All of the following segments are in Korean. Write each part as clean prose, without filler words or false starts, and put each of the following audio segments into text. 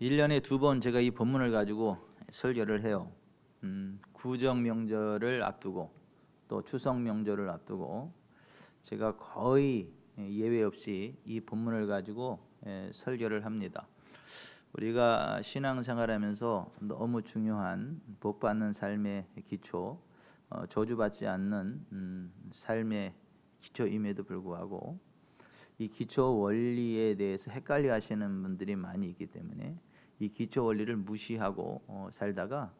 1년에 2번 제가 이 본문을 가지고 설교를 해요. 구정 명절을 앞두고 또 추석 명절을 앞두고 제가 거의 예외 없이 이 본문을 가지고 설교를 합니다. 우리가 신앙생활하면서 너무 중요한 복받는 삶의 기초, 저주받지 않는 삶의 기초임에도 불구하고 이 기초 원리에 대해서 헷갈려 하시는 분들이 많이 있기 때문에 이 기초 원리를 무시하고 살다가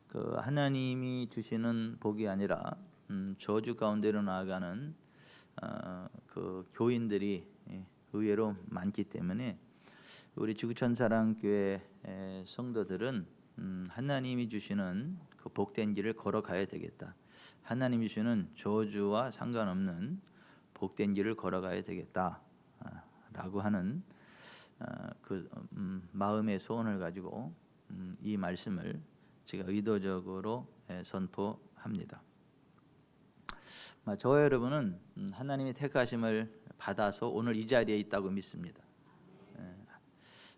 그 하나님이 주시는 복이 아니라 저주 가운데로 나아가는 그 교인들이 의외로 많기 때문에 우리 지구촌 사랑교회 성도들은 하나님이 주시는 그 복된 길을 걸어가야 되겠다. 하나님이 주시는 저주와 상관없는 복된 길을 걸어가야 되겠다라고 하는 그 마음의 소원을 가지고 이 말씀을 제가 의도적으로 선포합니다. 저와 여러분은 하나님의 택하심을 받아서 오늘 이 자리에 있다고 믿습니다.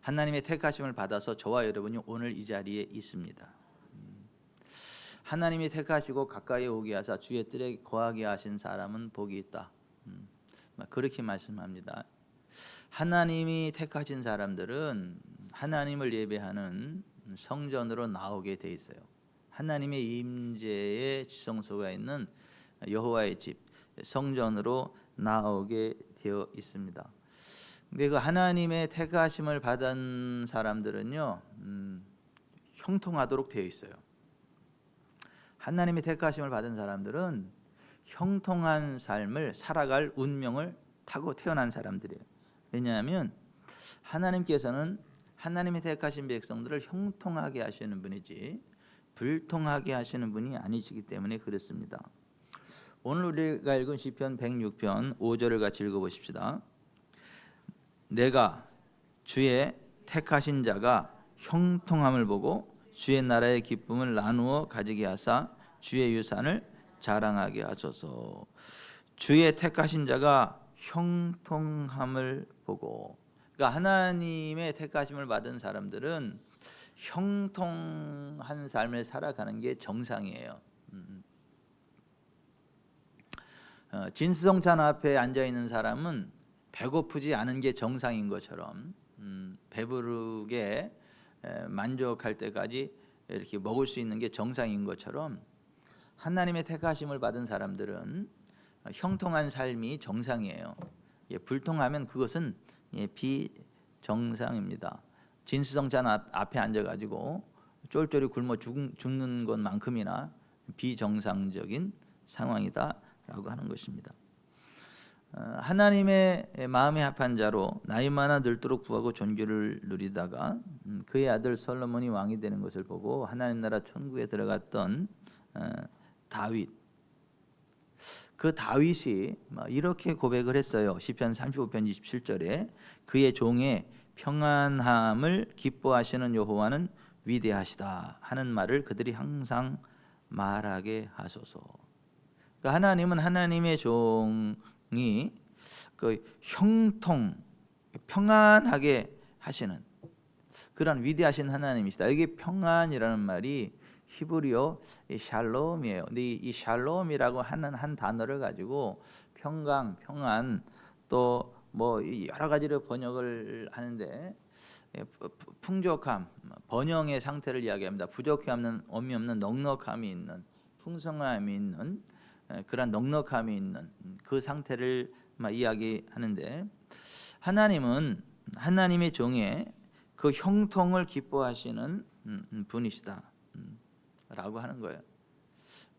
하나님의 택하심을 받아서 저와 여러분이 오늘 이 자리에 있습니다. 하나님이 택하시고 가까이 오게 하사 주의 뜰에 거하게 하신 사람은 복이 있다. 그렇게 말씀합니다. 하나님이 택하신 사람들은 하나님을 예배하는 성전으로 나오게 돼 있어요. 하나님의 임재의 지성소가 있는 여호와의 집 성전으로 나오게 되어 있습니다. 근데 그 하나님의 택하심을 받은 사람들은요, 형통하도록 되어 있어요. 하나님의 택하심을 받은 사람들은 형통한 삶을 살아갈 운명을 타고 태어난 사람들이에요. 왜냐하면 하나님께서는 하나님의 택하신 백성들을 형통하게 하시는 분이지 불통하게 하시는 분이 아니시기 때문에 그렇습니다. 오늘 우리가 읽은 시편 106편 5절을 같이 읽어보십시다. 내가 주의 택하신 자가 형통함을 보고 주의 나라의 기쁨을 나누어 가지게 하사 주의 유산을 자랑하게 하소서. 주의 택하신 자가 형통함을 보고, 그러니까 하나님의 택하심을 받은 사람들은 형통한 삶을 살아가는 게 정상이에요. 진수성찬 앞에 앉아 있는 사람은 배고프지 않은 게 정상인 것처럼 배부르게 만족할 때까지 이렇게 먹을 수 있는 게 정상인 것처럼 하나님의 택하심을 받은 사람들은 형통한 삶이 정상이에요. 불통하면 그것은 비정상입니다. 진수성찬 앞에 앉아가지고 쫄쫄이 굶어 죽는 것만큼이나 비정상적인 상황이다라고 하는 것입니다. 하나님의 마음에 합한 자로 나이 많아 늙도록 부하고 존귀를 누리다가 그의 아들 솔로몬이 왕이 되는 것을 보고 하나님 나라 천국에 들어갔던 다윗, 그 다윗이 이렇게 고백을 했어요. 시편 35편 27절에 그의 종의 평안함을 기뻐하시는 여호와는 위대하시다 하는 말을 그들이 항상 말하게 하소서. 그러니까 하나님은 하나님의 종이 그 형통 평안하게 하시는 그런 위대하신 하나님이시다. 여기 평안이라는 말이 히브리어 샬롬이에요. 근데 이 샬롬이라고 하는 한 단어를 가지고 평강, 평안 또 뭐 여러 가지로 번역을 하는데 풍족함, 번영의 상태를 이야기합니다. 부족함이 없는, 엄이 없는 넉넉함이 있는, 풍성함이 있는 그런 넉넉함이 있는 그 상태를 이야기하는데 하나님은 하나님의 종의 그 형통을 기뻐하시는 분이시다 라고 하는 거예요.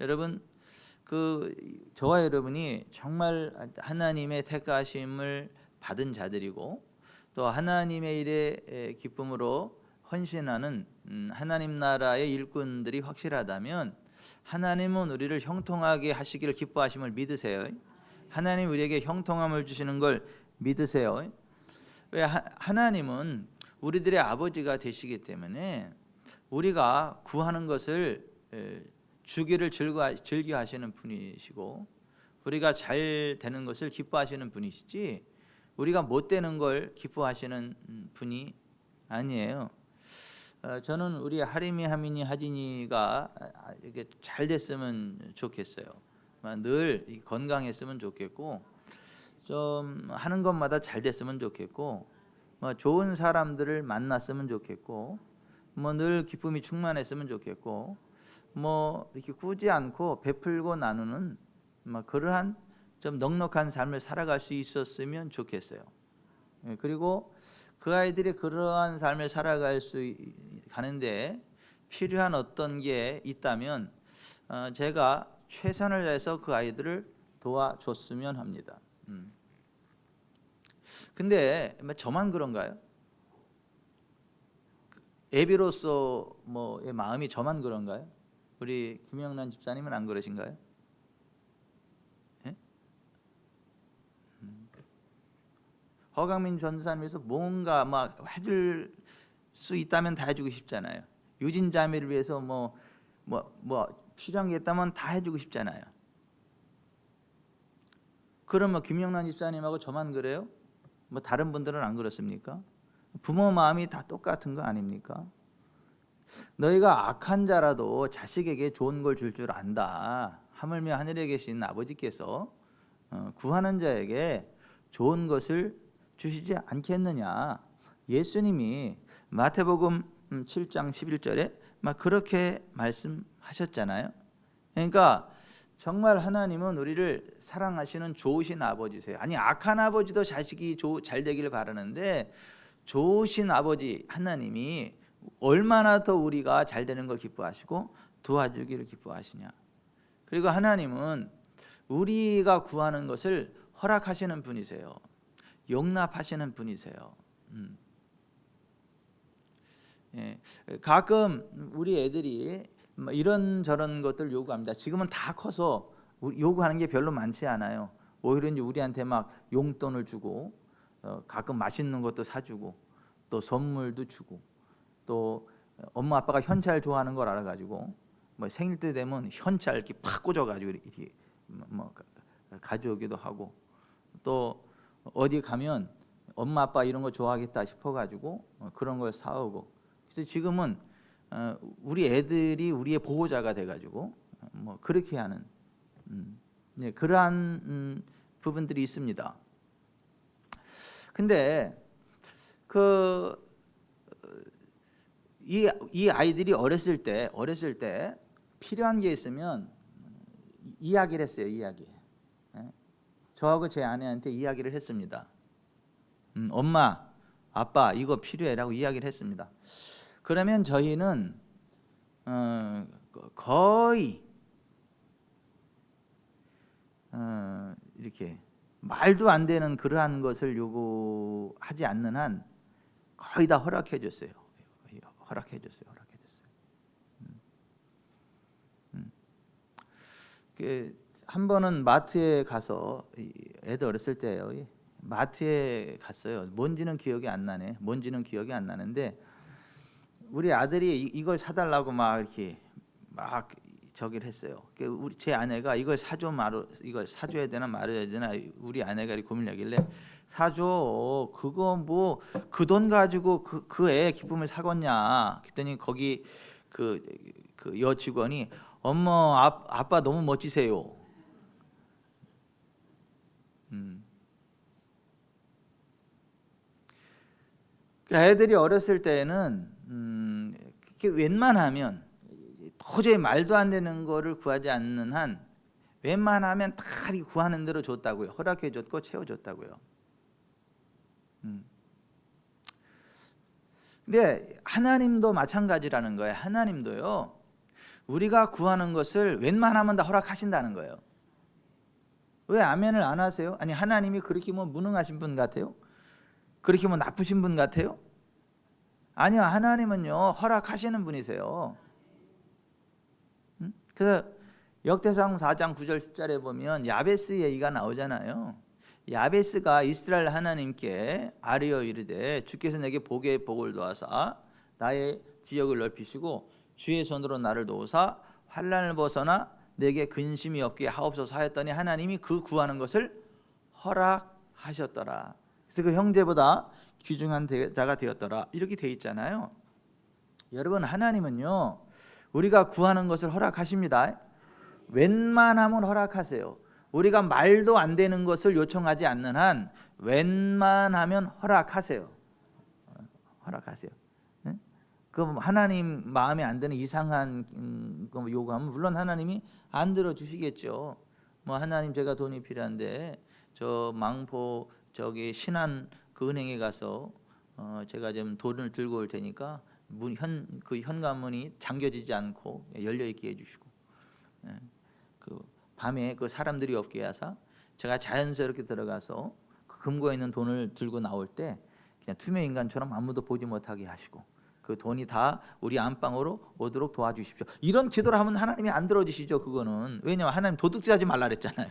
여러분, 그 저와 여러분이 정말 하나님의 택하심을 받은 자들이고 또 하나님의 일에 기쁨으로 헌신하는 하나님 나라의 일꾼들이 확실하다면 하나님은 우리를 형통하게 하시기를 기뻐하심을 믿으세요. 하나님 우리에게 형통함을 주시는 걸 믿으세요. 왜? 하나님은 우리들의 아버지가 되시기 때문에 우리가 구하는 것을 주기를 즐겨 하시는 분이시고 우리가 잘 되는 것을 기뻐하시는 분이시지 우리가 못 되는 걸 기뻐하시는 분이 아니에요. 저는 우리 하림이, 하민이, 하진이가 이렇게 잘 됐으면 좋겠어요. 늘 건강했으면 좋겠고, 좀 하는 것마다 잘 됐으면 좋겠고, 좋은 사람들을 만났으면 좋겠고, 늘 기쁨이 충만했으면 좋겠고, 이렇게 꾸지 않고 베풀고 나누는 그러한 좀 넉넉한 삶을 살아갈 수 있었으면 좋겠어요. 그리고 그 아이들이 그러한 삶을 살아갈 수 가는데 필요한 어떤 게 있다면 제가 최선을 다해서 그 아이들을 도와줬으면 합니다. 근데 저만 그런가요? 애비로서의 마음이 저만 그런가요? 우리 김영란 집사님은 안 그러신가요? 예? 허강민 전사님에서 뭔가 막 해줄 수 있다면 다 해주고 싶잖아요. 유진 자매를 위해서 뭐 필요한 게 있다면 다 해주고 싶잖아요. 그러면 김영란 집사님하고 저만 그래요? 다른 분들은 안 그렇습니까? 부모 마음이 다 똑같은 거 아닙니까? 너희가 악한 자라도 자식에게 좋은 걸 줄 줄 안다. 하물며 하늘에 계신 아버지께서 구하는 자에게 좋은 것을 주시지 않겠느냐. 예수님이 마태복음 7장 11절에 막 그렇게 말씀하셨잖아요. 그러니까 정말 하나님은 우리를 사랑하시는 좋으신 아버지세요. 아니 악한 아버지도 자식이 잘 되기를 바라는데 좋으신 아버지 하나님이 얼마나 더 우리가 잘 되는 걸 기뻐하시고 도와주기를 기뻐하시냐. 그리고 하나님은 우리가 구하는 것을 허락하시는 분이세요. 용납하시는 분이세요. 예, 가끔 우리 애들이 이런저런 것들 요구합니다. 지금은 다 커서 요구하는 게 별로 많지 않아요. 오히려 이제 우리한테 막 용돈을 주고 가끔 맛있는 것도 사주고 또 선물도 주고 또 엄마 아빠가 현찰 좋아하는 걸 알아가지고 생일 때 되면 현찰 이렇게 팍 꽂아가지고 이렇게 가져오기도 하고 또 어디 가면 엄마 아빠 이런 거 좋아하겠다 싶어가지고 그런 걸 사오고. 그래서 지금은 우리 애들이 우리의 보호자가 돼가지고 그렇게 하는 그러한 부분들이 있습니다. 근데 이 아이들이 어렸을 때 필요한 게 있으면 이야기를 했어요. 이야기. 저하고 제 아내한테 이야기를 했습니다. 엄마, 아빠 이거 필요해라고 이야기를 했습니다. 그러면 저희는 거의 이렇게 말도 안 되는 그러한 것을 요구하지 않는 한 거의 다 허락해 줬어요. 한 번은 마트에 가서 애들 어렸을 때예요. 마트에 갔어요. 뭔지는 기억이 안 나는데 우리 아들이 이걸 사달라고 막 이렇게 막 저기를 했어요. 제 아내가 이걸 이걸 사줘야 되나 말아야 되나 우리 아내가 고민하길래 사줘. 그거 그 돈 가지고 그 애 기쁨을 사겠냐. 그랬더니 거기 그 여 직원이 엄마 아빠 너무 멋지세요. 애들이 어렸을 때는 웬만하면 도저히 말도 안 되는 거를 구하지 않는 한 웬만하면 다 구하는 대로 줬다고요. 허락해 줬고 채워줬다고요. 근데 하나님도 마찬가지라는 거예요. 하나님도요. 우리가 구하는 것을 웬만하면 다 허락하신다는 거예요. 왜 아멘을 안 하세요? 아니 하나님이 그렇게 무능하신 분 같아요? 그렇게 나쁘신 분 같아요? 아니요. 하나님은요. 허락하시는 분이세요. 그래서 역대상 4장 9절 10절에 보면 야베스 얘기가 나오잖아요. 야베스가 이스라엘 하나님께 아뢰어 이르되 주께서 내게 복의 복을 도하사 나의 지역을 넓히시고 주의 손으로 나를 도우사 환난을 벗어나 내게 근심이 없게 하옵소서 하였더니 하나님이 그 구하는 것을 허락하셨더라. 그래서 그 형제보다 귀중한 자가 되었더라. 이렇게 돼 있잖아요. 여러분, 하나님은요 우리가 구하는 것을 허락하십니다. 웬만하면 허락하세요. 우리가 말도 안 되는 것을 요청하지 않는 한 웬만하면 허락하세요. 허락하세요. 그럼 하나님 마음에 안 드는 이상한 거 요구하면 물론 하나님이 안 들어주시겠죠. 뭐 하나님, 제가 돈이 필요한데 저 망포 저기 신안 그 은행에 가서 제가 좀 돈을 들고 올 테니까 그 현관문이 잠겨지지 않고 열려 있게 해주시고, 그 밤에 그 사람들이 없게 하사 제가 자연스럽게 들어가서 그 금고에 있는 돈을 들고 나올 때 그냥 투명 인간처럼 아무도 보지 못하게 하시고 그 돈이 다 우리 안방으로 오도록 도와주십시오. 이런 기도를 하면 하나님이 안 들어주시죠. 그거는 왜냐하면 하나님 도둑질하지 말라 그랬잖아요.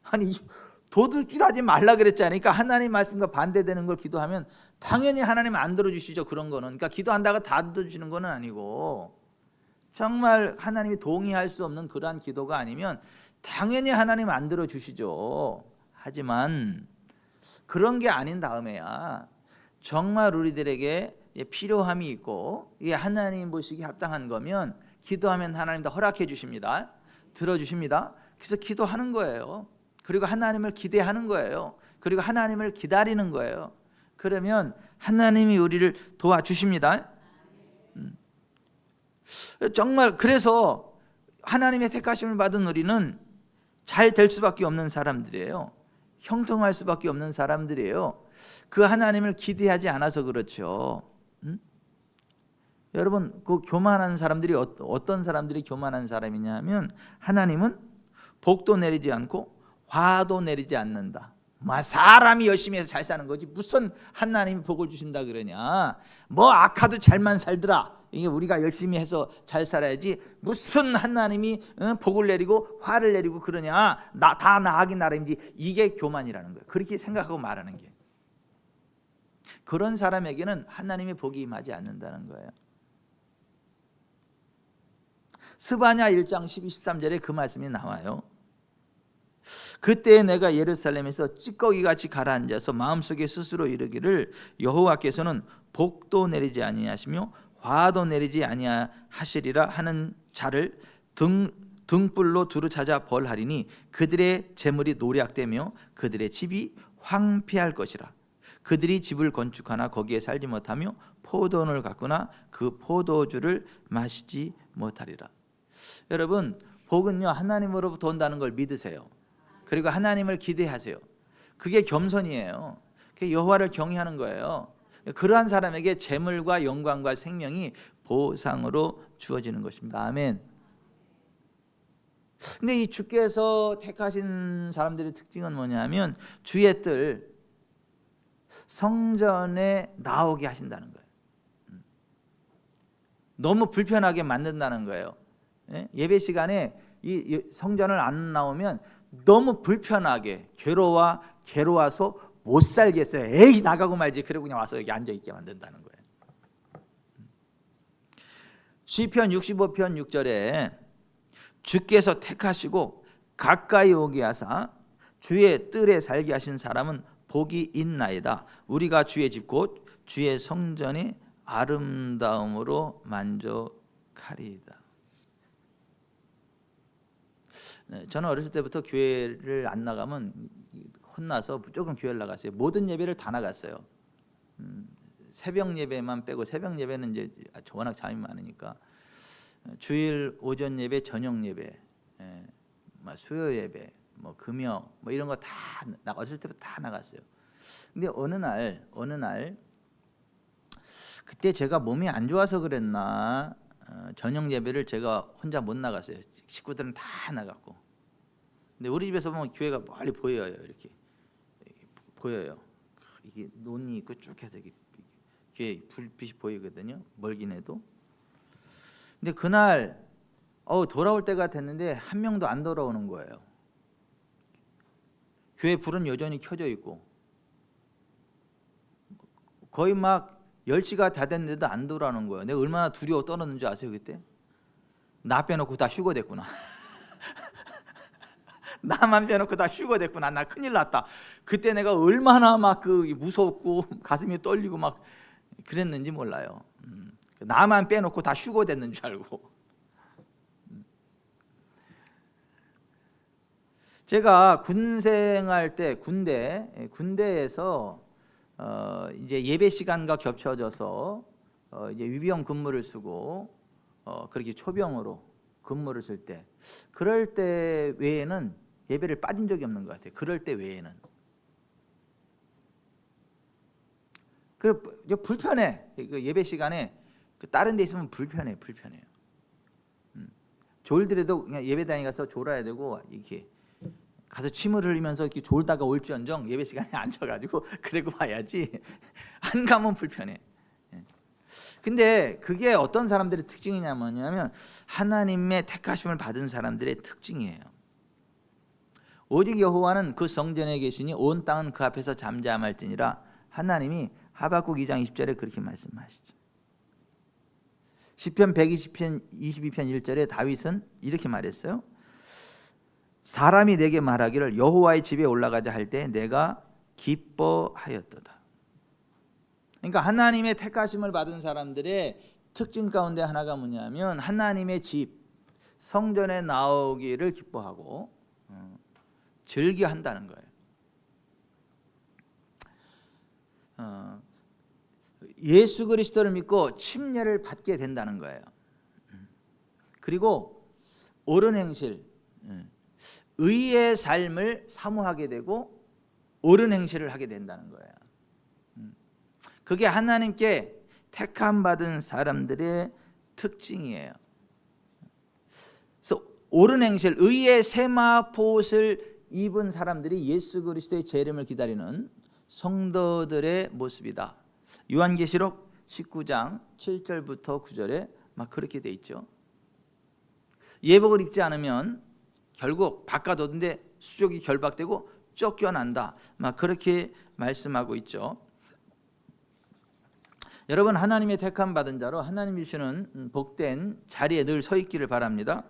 아니 도둑질하지 말라 그랬잖아요. 그러니까 하나님 말씀과 반대되는 걸 기도하면 당연히 하나님 안 들어주시죠. 그런 거는. 그러니까 기도한다고 다 들어주시는 거는 아니고, 정말 하나님이 동의할 수 없는 그러한 기도가 아니면 당연히 하나님 안 들어주시죠. 하지만 그런 게 아닌 다음에야 정말 우리들에게 필요함이 있고 이게 하나님 보시기 합당한 거면 기도하면 하나님 다 허락해 주십니다. 들어주십니다. 그래서 기도하는 거예요. 그리고 하나님을 기대하는 거예요. 그리고 하나님을 기다리는 거예요. 그러면 하나님이 우리를 도와주십니다. 정말 그래서 하나님의 택하심을 받은 우리는 잘 될 수밖에 없는 사람들이에요. 형통할 수밖에 없는 사람들이에요. 그 하나님을 기대하지 않아서 그렇죠. 여러분, 그 교만한 사람들이 어떤 사람들이 교만한 사람이냐 하면 하나님은 복도 내리지 않고 화도 내리지 않는다. 사람이 열심히 해서 잘 사는 거지 무슨 하나님이 복을 주신다 그러냐. 뭐 악하도 잘만 살더라. 이게 우리가 열심히 해서 잘 살아야지 무슨 하나님이 복을 내리고 화를 내리고 그러냐. 다 나하기 나름이지. 이게 교만이라는 거예요. 그렇게 생각하고 말하는 게. 그런 사람에게는 하나님의 복이 임하지 않는다는 거예요. 스바냐 1장 12, 13절에 그 말씀이 나와요. 그때 내가 예루살렘에서 찌꺼기같이 가라앉아서 마음속에 스스로 이르기를 여호와께서는 복도 내리지 아니하시며 화도 내리지 아니하시리라 하는 자를 등불로 두루 찾아 벌하리니 그들의 재물이 노략되며 그들의 집이 황폐할 것이라. 그들이 집을 건축하나 거기에 살지 못하며 포도원을 갖거나 그 포도주를 마시지 못하리라. 여러분, 복은요 하나님으로부터 온다는 걸 믿으세요. 그리고 하나님을 기대하세요. 그게 겸손이에요. 그게 여호와를 경외하는 거예요. 그러한 사람에게 재물과 영광과 생명이 보상으로 주어지는 것입니다. 아멘. 근데 이 주께서 택하신 사람들의 특징은 뭐냐면 주의 뜻 성전에 나오게 하신다는 거예요. 너무 불편하게 만든다는 거예요. 예배 시간에 이 성전을 안 나오면 너무 불편하게 괴로워서 못 살겠어요. 에이 나가고 말지. 그러고 그냥 와서 여기 앉아 있게 만든다는 거예요. 시편 65편 6절에 주께서 택하시고 가까이 오게 하사 주의 뜰에 살게 하신 사람은 복이 있나이다. 우리가 주의 집 곧 주의 성전의 아름다움으로 만족하리이다. 저는 어렸을 때부터 교회를 안 나가면 혼나서 무조건 교회를 나갔어요. 모든 예배를 다 나갔어요. 새벽 예배만 빼고, 새벽 예배는 이제 워낙 잠이 많으니까 주일 오전 예배, 저녁 예배, 수요 예배, 뭐 금요, 뭐 이런 거 다 어렸을 때부터 다 나갔어요. 근데 어느 날 그때 제가 몸이 안 좋아서 그랬나 저녁 예배를 제가 혼자 못 나갔어요. 식구들은 다 나갔고. 근데 우리 집에서 보면 교회가 멀리 보여요. 이렇게 보여요. 이게 논이 있고 쭉 해서 교회 불빛이 보이거든요. 멀긴 해도. 근데 그날 돌아올 때가 됐는데 한 명도 안 돌아오는 거예요. 교회 불은 여전히 켜져 있고 거의 막 10시가 다 됐는데도 안 돌아오는 거예요. 내가 얼마나 두려워 떨었는 줄 아세요 그때? 나 빼놓고 다 휴거됐구나. 나만 빼놓고 다 휴거됐구나. 나 큰일 났다. 그때 내가 얼마나 막 무섭고 가슴이 떨리고 막 그랬는지 몰라요. 나만 빼놓고 다 휴고 됐는 줄 알고. 제가 군생활 때 군대에서 이제 예배 시간과 겹쳐져서 이제 유병 근무를 쓰고 그렇게 초병으로 근무를 쓸 때, 그럴 때 외에는 예배를 빠진 적이 없는 것 같아요. 그럴 때 외에는. 불편해. 그 예배 시간에 다른 데 있으면 불편해요. 졸더라도 그냥 예배당에 가서 졸아야 되고, 이렇게 가서 침을 흘리면서 이렇게 졸다가 올지언정 예배 시간에 앉아가지고 그러고 와야지. 안 가면 불편해. 근데 그게 어떤 사람들의 특징이냐면 하나님의 택하심을 받은 사람들의 특징이에요. 오직 여호와는 그 성전에 계시니 온 땅은 그 앞에서 잠잠할지니라. 하나님이 하박국 2장 20절에 그렇게 말씀하시죠. 시편 122편 1절에 다윗은 이렇게 말했어요. 사람이 내게 말하기를 여호와의 집에 올라가자 할 때 내가 기뻐하였도다. 그러니까 하나님의 택하심을 받은 사람들의 특징 가운데 하나가 뭐냐면 하나님의 집, 성전에 나오기를 기뻐하고 즐겨한다는 거예요. 예수 그리스도를 믿고 침례를 받게 된다는 거예요. 그리고 옳은 행실, 의의 삶을 사모하게 되고 옳은 행실을 하게 된다는 거예요. 그게 하나님께 택함 받은 사람들의 특징이에요. 그래서 옳은 행실, 의의 세마포옷을 입은 사람들이 예수 그리스도의 재림을 기다리는 성도들의 모습이다. 요한계시록 19장 7절부터 9절에 막 그렇게 돼 있죠. 예복을 입지 않으면 결국 바깥 얻은데 수족이 결박되고 쫓겨난다. 막 그렇게 말씀하고 있죠. 여러분, 하나님의 택함 받은 자로 하나님 주시는 복된 자리에 늘 서 있기를 바랍니다.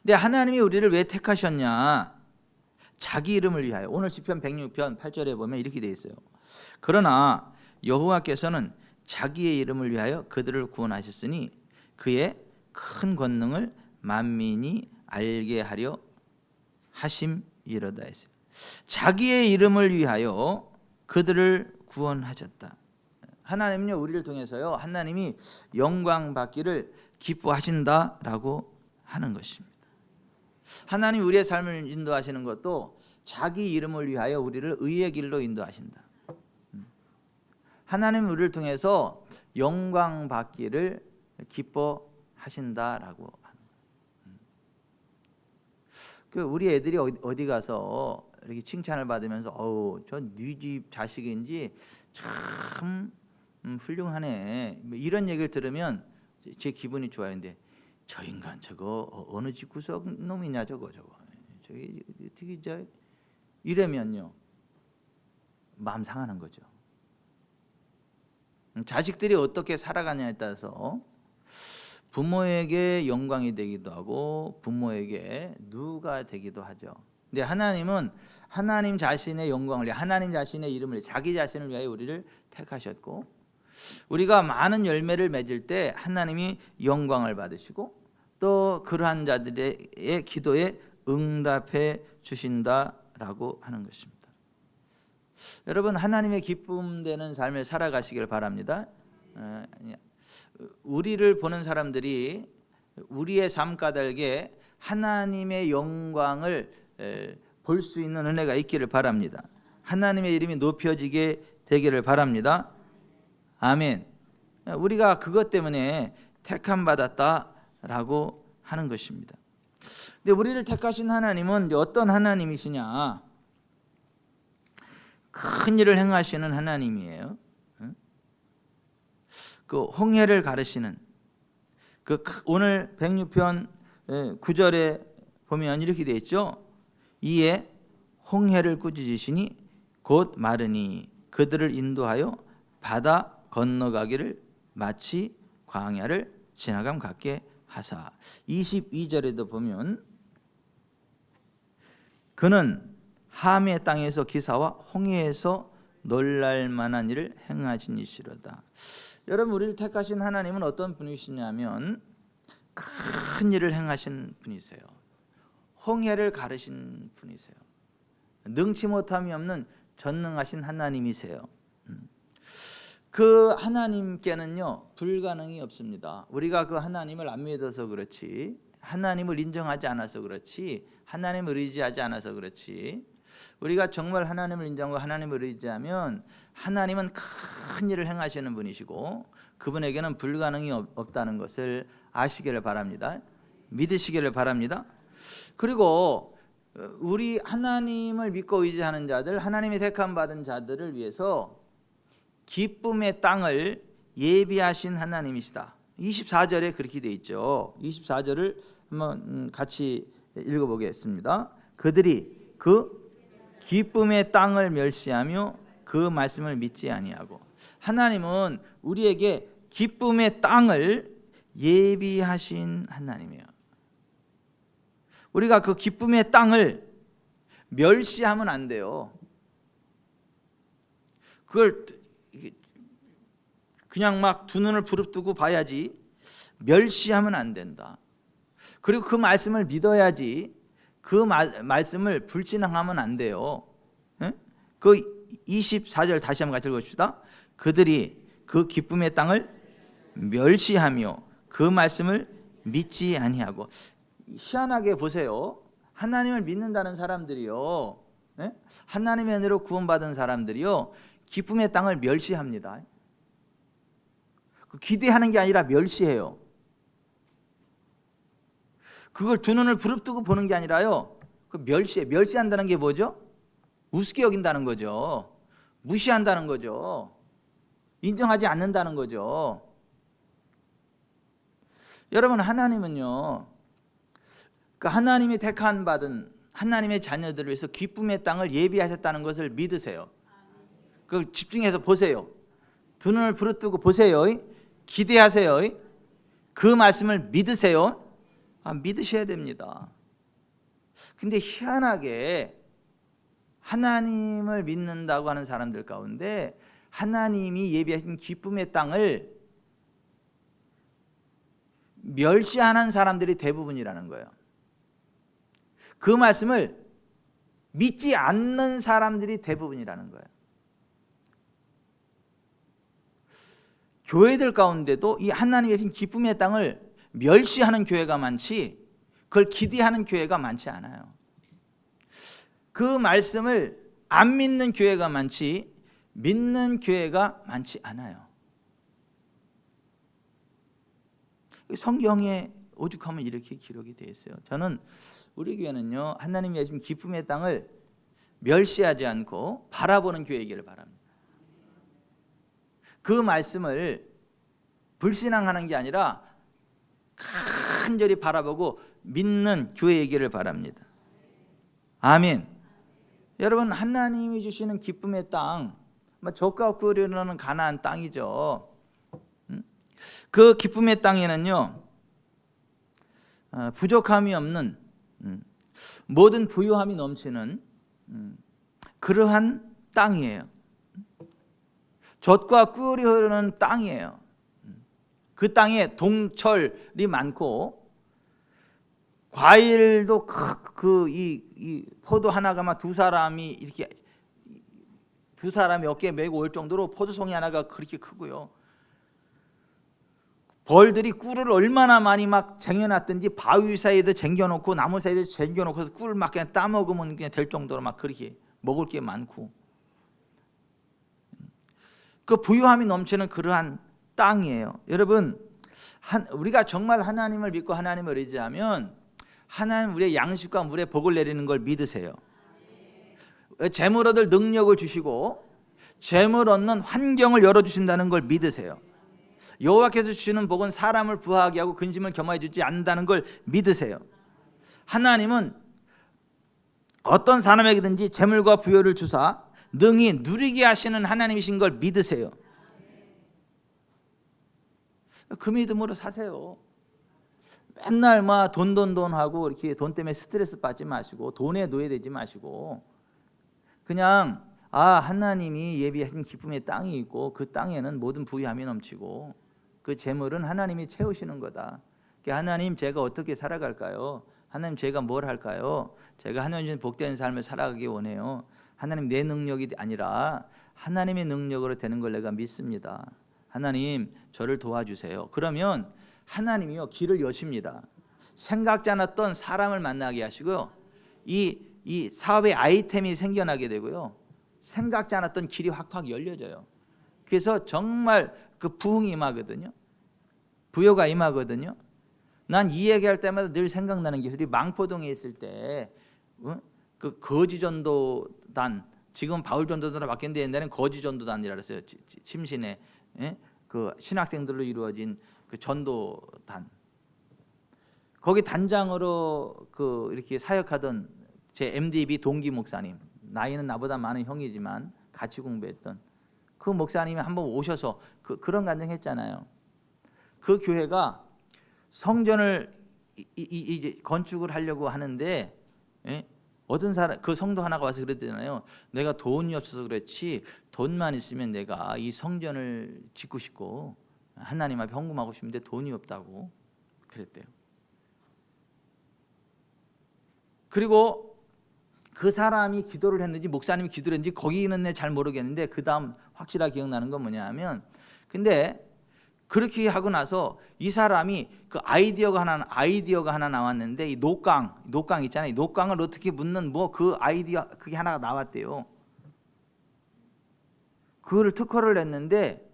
근데 하나님이 우리를 왜 택하셨냐? 자기 이름을 위하여. 오늘 시편 106편 8절에 보면 이렇게 돼 있어요. 그러나 여호와께서는 자기의 이름을 위하여 그들을 구원하셨으니 그의 큰 권능을 만민이 알게 하려 하심이로다 했어요. 자기의 이름을 위하여 그들을 구원하셨다. 하나님은요, 우리를 통해서요, 하나님이 영광 받기를 기뻐하신다라고 하는 것입니다. 하나님 우리의 삶을 인도하시는 것도 자기 이름을 위하여 우리를 의의 길로 인도하신다. 하나님 우리를 통해서 영광 받기를 기뻐하신다라고 하는 거예요. 우리 애들이 어디 가서 이렇게 칭찬을 받으면서 저 네 집 자식인지 참 훌륭하네, 이런 얘기를 들으면 제 기분이 좋아요. 근데 저 인간 저거 어느 집 구석 놈이냐 저거 저기 어떻게 이러면요 마음 상하는 거죠. 자식들이 어떻게 살아가냐에 따라서 부모에게 영광이 되기도 하고 부모에게 누가 되기도 하죠. 근데 하나님은 하나님 자신의 영광을 위해, 하나님 자신의 이름을 위해, 자기 자신을 위하여 우리를 택하셨고, 우리가 많은 열매를 맺을 때 하나님이 영광을 받으시고 또 그러한 자들의 기도에 응답해 주신다라고 하는 것입니다. 여러분, 하나님의 기쁨 되는 삶을 살아가시길 바랍니다. 우리를 보는 사람들이 우리의 삶 가닥에 하나님의 영광을 볼 수 있는 은혜가 있기를 바랍니다. 하나님의 이름이 높여지게 되기를 바랍니다. 아멘. 우리가 그것 때문에 택함 받았다라고 하는 것입니다. 근데 우리를 택하신 하나님은 어떤 하나님이시냐? 큰 일을 행하시는 하나님이에요. 그 홍해를 가르시는, 그 오늘 106편 9절에 보면 이렇게 되어 있죠. 이에 홍해를 꾸짖으시니 곧 마르니 그들을 인도하여 바다 건너가기를 마치 광야를 지나감 같게 하사. 22절에도 보면 그는 함의 땅에서 기사와 홍해에서 놀랄 만한 일을 행하신 이시로다. 여러분, 우리를 택하신 하나님은 어떤 분이시냐면 큰 일을 행하신 분이세요. 홍해를 가르신 분이세요. 능치 못함이 없는 전능하신 하나님이세요. 그 하나님께는요 불가능이 없습니다. 우리가 그 하나님을 안 믿어서 그렇지, 하나님을 인정하지 않아서 그렇지, 하나님을 의지하지 않아서 그렇지, 우리가 정말 하나님을 인정하고 하나님을 의지하면 하나님은 큰 일을 행하시는 분이시고 그분에게는 불가능이 없다는 것을 아시기를 바랍니다. 믿으시기를 바랍니다. 그리고 우리 하나님을 믿고 의지하는 자들, 하나님의 택함 받은 자들을 위해서 기쁨의 땅을 예비하신 하나님이시다. 24절에 그렇게 돼 있죠. 24절을 한번 같이 읽어보겠습니다. 그들이 그 기쁨의 땅을 멸시하며 그 말씀을 믿지 아니하고. 하나님은 우리에게 기쁨의 땅을 예비하신 하나님이에요. 우리가 그 기쁨의 땅을 멸시하면 안 돼요. 그걸 그냥 막 두 눈을 부릅뜨고 봐야지, 멸시하면 안 된다. 그리고 그 말씀을 믿어야지, 그 말씀을 불신앙하면 안 돼요. 그 24절 다시 한번 같이 읽어봅시다. 그들이 그 기쁨의 땅을 멸시하며 그 말씀을 믿지 아니하고. 희한하게 보세요. 하나님을 믿는다는 사람들이요, 하나님의 은혜로 구원받은 사람들이요, 기쁨의 땅을 멸시합니다. 기대하는 게 아니라 멸시해요. 그걸 두 눈을 부릅뜨고 보는 게 아니라요, 그 멸시한다는 게 뭐죠? 우습게 여긴다는 거죠. 무시한다는 거죠. 인정하지 않는다는 거죠. 여러분, 하나님은요, 그 하나님이 택한 받은 하나님의 자녀들을 위해서 기쁨의 땅을 예비하셨다는 것을 믿으세요. 그 집중해서 보세요. 두 눈을 부릅뜨고 보세요. 기대하세요. 그 말씀을 믿으세요. 믿으셔야 됩니다. 근데 희한하게 하나님을 믿는다고 하는 사람들 가운데 하나님이 예비하신 기쁨의 땅을 멸시하는 사람들이 대부분이라는 거예요. 그 말씀을 믿지 않는 사람들이 대부분이라는 거예요. 교회들 가운데도 이 하나님의 기쁨의 땅을 멸시하는 교회가 많지, 그걸 기대하는 교회가 많지 않아요. 그 말씀을 안 믿는 교회가 많지 믿는 교회가 많지 않아요. 성경에 오죽하면 이렇게 기록이 되어 있어요. 저는 우리 교회는요, 하나님이 하신 기쁨의 땅을 멸시하지 않고 바라보는 교회이기를 바랍니다. 그 말씀을 불신앙하는 게 아니라 간절히 바라보고 믿는 교회이기를 바랍니다. 아멘. 여러분, 하나님이 주시는 기쁨의 땅, 젖과 꿀이 흐르는 가나안 땅이죠. 그 기쁨의 땅에는요, 부족함이 없는, 모든 부유함이 넘치는 그러한 땅이에요. 젖과 꿀이 흐르는 땅이에요. 그 땅에 동철이 많고, 과일도 이 포도 하나가 막 두 사람이 어깨에 메고 올 정도로 포도송이 하나가 그렇게 크고요. 벌들이 꿀을 얼마나 많이 막 쟁여놨든지 바위 사이에도 쟁여놓고 나무 사이에도 쟁여놓고 꿀을 막 그냥 따먹으면 그냥 될 정도로 막 그렇게 먹을 게 많고, 그 부유함이 넘치는 그러한 땅이에요. 여러분, 우리가 정말 하나님을 믿고 하나님을 의지하면 하나님 우리의 양식과 물의 복을 내리는 걸 믿으세요. 재물 얻을 능력을 주시고 재물 얻는 환경을 열어주신다는 걸 믿으세요. 여호와께서 주시는 복은 사람을 부하게 하고 근심을 겸하여 주지 않는다는 걸 믿으세요. 하나님은 어떤 사람에게든지 재물과 부여를 주사 능히 누리게 하시는 하나님이신 걸 믿으세요. 그 믿음으로 사세요. 맨날 막 돈 하고 이렇게 돈 때문에 스트레스 받지 마시고 돈에 노예되지 마시고 그냥 하나님이 예비하신 기쁨의 땅이 있고 그 땅에는 모든 부유함이 넘치고 그 재물은 하나님이 채우시는 거다. 하나님, 제가 어떻게 살아갈까요? 하나님, 제가 뭘 할까요? 제가 하나님 주신 복된 삶을 살아가기 원해요. 하나님, 내 능력이 아니라 하나님의 능력으로 되는 걸 내가 믿습니다. 하나님, 저를 도와주세요. 그러면 하나님이요, 길을 여십니다. 생각지 않았던 사람을 만나게 하시고요, 이 사업의 아이템이 생겨나게 되고요, 생각지 않았던 길이 확확 열려져요. 그래서 정말 그 부흥이 임하거든요. 부여가 임하거든요. 난 이 얘기할 때마다 늘 생각나는 게, 우리 망포동에 있을 때 그 거지전도단, 지금 바울전도단으로 바뀌었는데 옛날에는 거지전도단이라 그랬어요. 침신에 그 신학생들로 이루어진 그 전도단, 거기 단장으로 그 이렇게 사역하던 제 MDB 동기 목사님, 나이는 나보다 많은 형이지만 같이 공부했던 그 목사님이 한번 오셔서 그런 간증했잖아요. 그 교회가 성전을 이제 건축을 하려고 하는데, 어떤 사람, 그 성도 하나가 와서 그랬잖아요. 내가 돈이 없어서 그렇지 돈만 있으면 내가 이 성전을 짓고 싶고 하나님 앞에 헌금하고 싶은데 돈이 없다고 그랬대요. 그리고 그 사람이 기도를 했는지 목사님이 기도를 했는지 거기는 잘 모르겠는데, 그 다음 확실하게 기억나는 건 뭐냐면, 근데 그렇게 하고 나서 이 사람이 그 아이디어가 하나 나왔는데, 이 녹강 있잖아요. 이 녹강을 어떻게 묻는 그 아이디어, 그게 하나가 나왔대요. 그거를 특허를 냈는데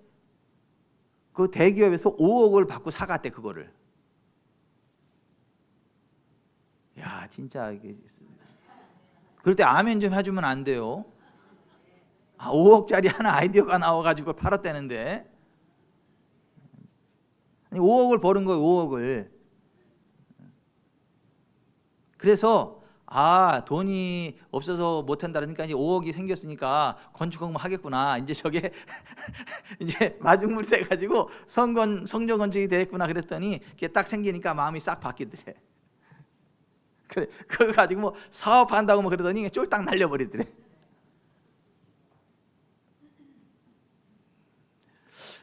그 대기업에서 5억을 받고 사갔대, 그거를. 야, 진짜 이게, 그럴 때 아멘 좀 해주면 안 돼요? 5억짜리 하나 아이디어가 나와가지고 팔았다는데, 5억을 버는 거예요, 5억을. 그래서 돈이 없어서 못한다 그러니까 이제 5억이 생겼으니까 건축 하겠구나. 이제 저게 이제 마중물이 돼가지고 성전 건축이 되겠구나 그랬더니 그게 딱 생기니까 마음이 싹 바뀌더래. 그래, 그거 가지고 뭐 사업한다고 뭐 그러더니 쫄딱 날려버리더래.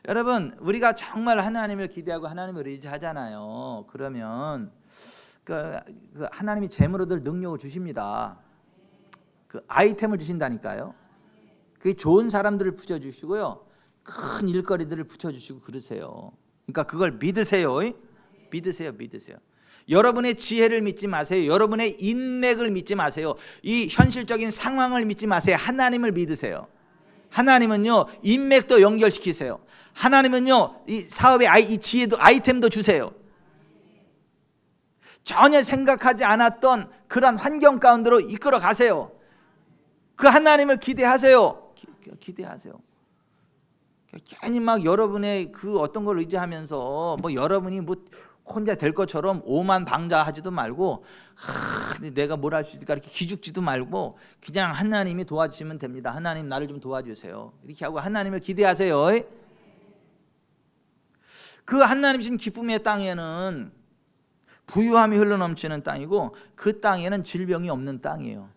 여러분, 우리가 정말 하나님을 기대하고 하나님을 의지하잖아요. 그러면 그 하나님이 재물로들 능력을 주십니다. 그 아이템을 주신다니까요. 그 좋은 사람들을 붙여주시고요, 큰 일거리들을 붙여주시고 그러세요. 그러니까 그걸 믿으세요. 믿으세요. 여러분의 지혜를 믿지 마세요. 여러분의 인맥을 믿지 마세요. 이 현실적인 상황을 믿지 마세요. 하나님을 믿으세요. 하나님은요, 인맥도 연결시키세요. 하나님은요, 이 사업의 이 지혜도, 아이템도 주세요. 전혀 생각하지 않았던 그런 환경 가운데로 이끌어 가세요. 그 하나님을 기대하세요. 기대하세요. 괜히 막 여러분의 그 어떤 걸 의지하면서 뭐 여러분이 뭐 혼자 될 것처럼 오만방자하지도 말고, 내가 뭘 할 수 있을까 이렇게 기죽지도 말고, 그냥 하나님이 도와주시면 됩니다. 하나님, 나를 좀 도와주세요. 이렇게 하고 하나님을 기대하세요. 그 하나님 주신 기쁨의 땅에는 부유함이 흘러넘치는 땅이고, 그 땅에는 질병이 없는 땅이에요.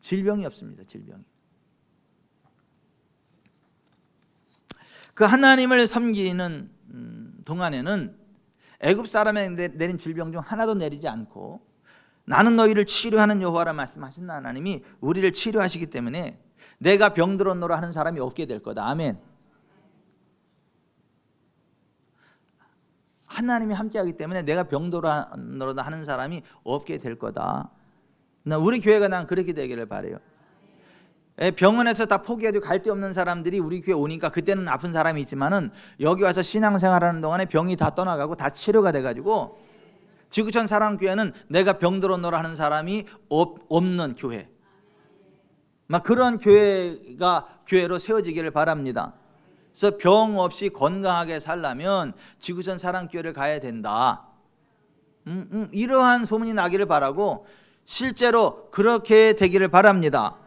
질병이 없습니다. 질병이. 그 하나님을 섬기는 동안에는 애굽 사람에 내린 질병 중 하나도 내리지 않고, 나는 너희를 치료하는 여호와라 말씀하신 하나님이 우리를 치료하시기 때문에 내가 병들었노라 하는 사람이 없게 될 거다. 아멘. 하나님이 함께하기 때문에 내가 병들었노라 하는 사람이 없게 될 거다. 우리 교회가 난 그렇게 되기를 바라요. 병원에서 다 포기해도 갈 데 없는 사람들이 우리 교회 오니까, 그때는 아픈 사람이 있지만은 여기 와서 신앙생활하는 동안에 병이 다 떠나가고 다 치료가 돼가지고, 지구촌 사랑교회는 내가 병들었노라 하는 사람이 없는 교회, 막 그런 교회로 세워지기를 바랍니다. 그래서 병 없이 건강하게 살려면 지구촌 사랑교회를 가야 된다. 이러한 소문이 나기를 바라고, 실제로 그렇게 되기를 바랍니다.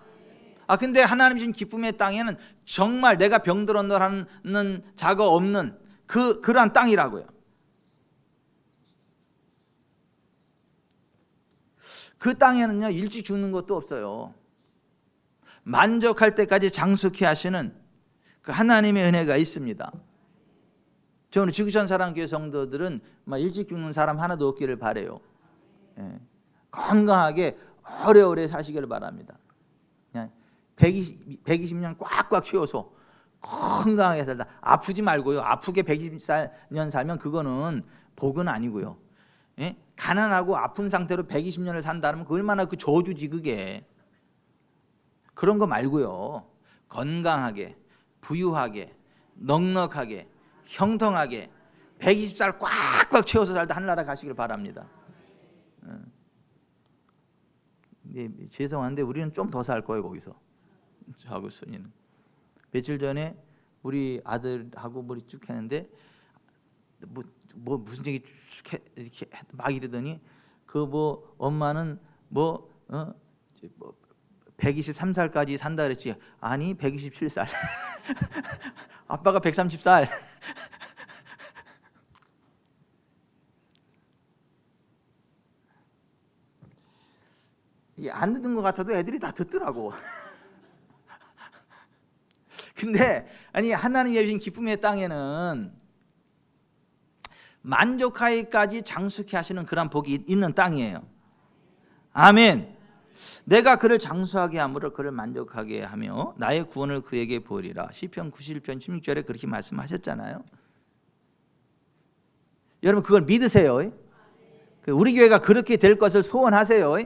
근데 하나님 주신 기쁨의 땅에는 정말 내가 병들었노라는 자가 없는 그러한 땅이라고요. 그 땅에는요, 일찍 죽는 것도 없어요. 만족할 때까지 장수케 하시는 그 하나님의 은혜가 있습니다. 저는 지구촌 사랑교회 성도들은 일찍 죽는 사람 하나도 없기를 바라요. 건강하게 오래오래 사시기를 바랍니다. 그냥 120년 꽉꽉 채워서 건강하게 살다 아프지 말고요. 아프게 120년 살면 그거는 복은 아니고요. 가난하고 아픈 상태로 120년을 산다면 그 얼마나 그 저주지 그게. 그런 거 말고요. 건강하게, 부유하게, 넉넉하게, 형통하게 120살 꽉꽉 채워서 살다 하늘나라 가시길 바랍니다. 죄송한데 우리는 좀 더 살 거예요. 거기서 저하고 순이는. 며칠 전에 우리 아들하고 머리 쭉 했는데 뭐 무슨 얘기 쭉 이렇게 막 이러더니 엄마는 123살까지 산다 그랬지. 아니 127살. 아빠가 130살. 안 듣는 것 같아도 애들이 다 듣더라고. 근데 하나님이 주신 기쁨의 땅에는 만족하기까지 장수케 하시는 그런 복이 있는 땅이에요. 아멘. 내가 그를 장수하게 함으로 그를 만족하게 하며 나의 구원을 그에게 보이리라. 시편 91편 16절에 그렇게 말씀하셨잖아요. 여러분 그걸 믿으세요. 우리 교회가 그렇게 될 것을 소원하세요.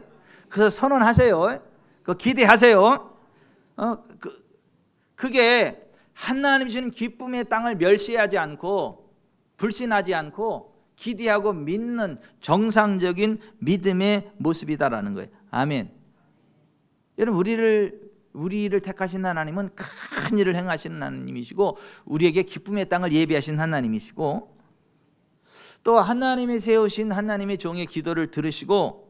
그래서 선언하세요. 기대하세요. 그게 하나님 주시는 기쁨의 땅을 멸시하지 않고 불신하지 않고 기대하고 믿는 정상적인 믿음의 모습이다라는 거예요. 아멘. 여러분 우리를 택하신 하나님은 큰 일을 행하시는 하나님이시고 우리에게 기쁨의 땅을 예비하신 하나님이시고 또 하나님이 세우신 하나님의 종의 기도를 들으시고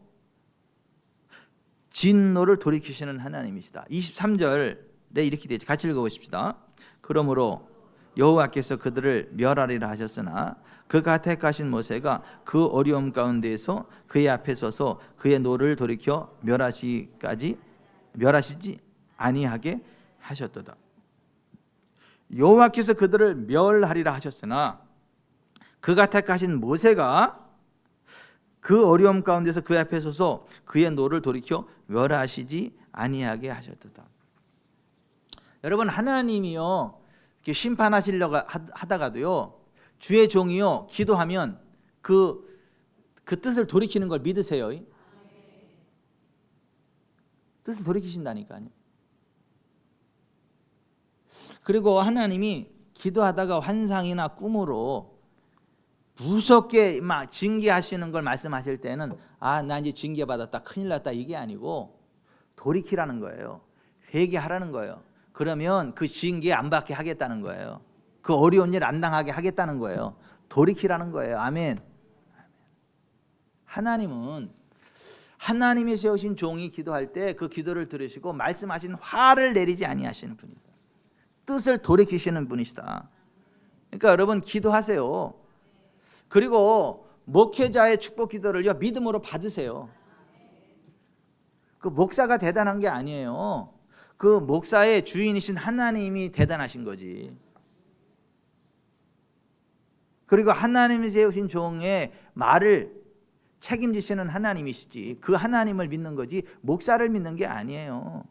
진노를 돌이키시는 하나님이시다. 23절에 이렇게 되죠. 같이 읽어보십시다. 그러므로 여호와께서 그들을 멸하리라 하셨으나 그가 택하신 모세가 그 어려움 가운데에서 그의 앞에 서서 그의 노를 돌이켜 멸하시지 아니하게 하셨도다. 여호와께서 그들을 멸하리라 하셨으나 그가 택하신 모세가 그 어려움 가운데서 그 앞에 서서 그의 노를 돌이켜 멸하시지 아니하게 하셨도다. 여러분 하나님이요 심판하시려고 하다가도요 주의 종이요 기도하면 그 뜻을 돌이키는 걸 믿으세요. 뜻을 돌이키신다니까요. 그리고 하나님이 기도하다가 환상이나 꿈으로 무섭게 막 징계하시는 걸 말씀하실 때는 나 이제 징계받았다 큰일 났다 이게 아니고 돌이키라는 거예요. 회개하라는 거예요. 그러면 그 징계 안 받게 하겠다는 거예요. 그 어려운 일 안 당하게 하겠다는 거예요. 돌이키라는 거예요. 아멘. 하나님은 하나님이 세우신 종이 기도할 때 그 기도를 들으시고 말씀하신 화를 내리지 아니하시는 분이다. 뜻을 돌이키시는 분이시다. 그러니까 여러분 기도하세요. 그리고 목회자의 축복 기도를요 믿음으로 받으세요. 그 목사가 대단한 게 아니에요. 그 목사의 주인이신 하나님이 대단하신 거지. 그리고 하나님이 세우신 종의 말을 책임지시는 하나님이시지 그 하나님을 믿는 거지 목사를 믿는 게 아니에요.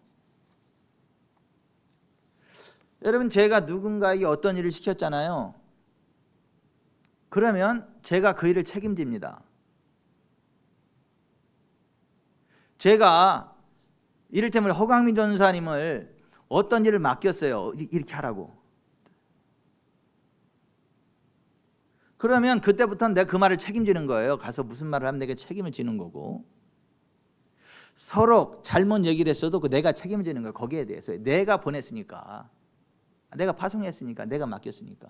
여러분 제가 누군가에게 어떤 일을 시켰잖아요. 그러면 제가 그 일을 책임집니다. 제가 이를테면 허광민 전사님을 어떤 일을 맡겼어요. 이렇게 하라고. 그러면 그때부터는 내가 그 말을 책임지는 거예요. 가서 무슨 말을 하면 내가 책임을 지는 거고 서로 잘못 얘기를 했어도 내가 책임을 지는 거예요. 거기에 대해서 내가 보냈으니까 내가 파송했으니까 내가 맡겼으니까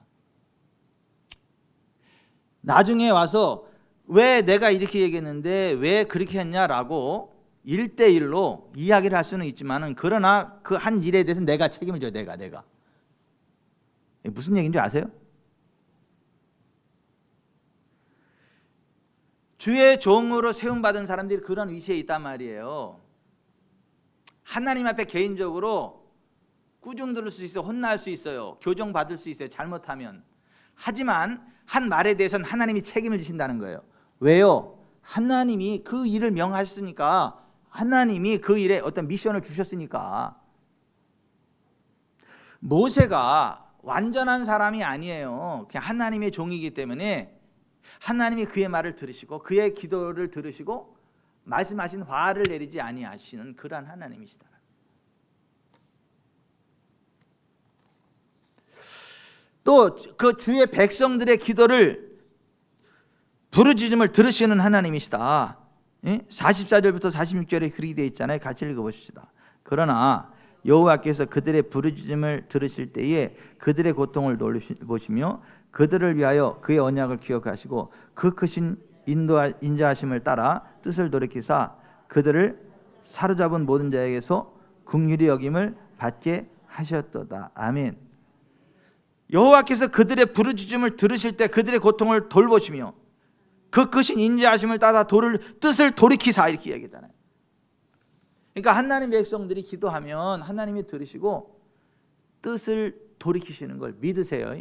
나중에 와서 왜 내가 이렇게 얘기했는데 왜 그렇게 했냐라고 1대1로 이야기를 할 수는 있지만은 그러나 그 한 일에 대해서 내가 책임을 져요. 내가 무슨 얘기인지 아세요? 주의 종으로 세움받은 사람들이 그런 위치에 있단 말이에요. 하나님 앞에 개인적으로 꾸중 들을 수 있어요. 혼날 수 있어요. 교정 받을 수 있어요. 잘못하면. 하지만 한 말에 대해서는 하나님이 책임을 지신다는 거예요. 왜요? 하나님이 그 일을 명하셨으니까, 하나님이 그 일에 어떤 미션을 주셨으니까. 모세가 완전한 사람이 아니에요. 그냥 하나님의 종이기 때문에 하나님이 그의 말을 들으시고 그의 기도를 들으시고 말씀하신 화를 내리지 아니하시는 그러한 하나님이시다. 또 그 주의 백성들의 기도를 부르짖음을 들으시는 하나님이시다. 44절부터 46절에 그렇게 되어 있잖아요. 같이 읽어보십시다. 그러나 여호와께서 그들의 부르짖음을 들으실 때에 그들의 고통을 돌보시며 그들을 위하여 그의 언약을 기억하시고 그 크신 인자하심을 따라 뜻을 돌이키사 그들을 사로잡은 모든 자에게서 긍휼히 여김을 받게 하셨도다. 아멘. 여호와께서 그들의 부르짖음을 들으실 때 그들의 고통을 돌보시며 그 크신 인자하심을 따라 뜻을 돌이키사, 이렇게 얘기하잖아요. 그러니까 하나님 백성들이 기도하면 하나님이 들으시고 뜻을 돌이키시는 걸 믿으세요.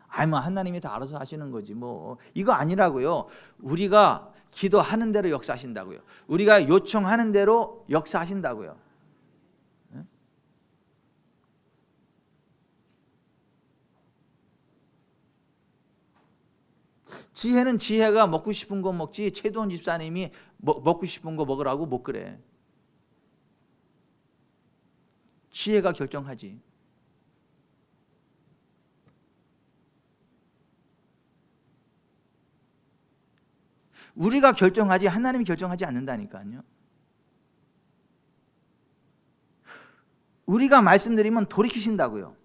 아니 뭐 하나님이 다 알아서 하시는 거지 뭐, 이거 아니라고요. 우리가 기도하는 대로 역사하신다고요. 우리가 요청하는 대로 역사하신다고요. 지혜는 지혜가 먹고 싶은 거 먹지 최도원 집사님이 먹고 싶은 거 먹으라고 못 그래. 지혜가 결정하지. 우리가 결정하지 하나님이 결정하지 않는다니까요. 우리가 말씀드리면 돌이키신다고요.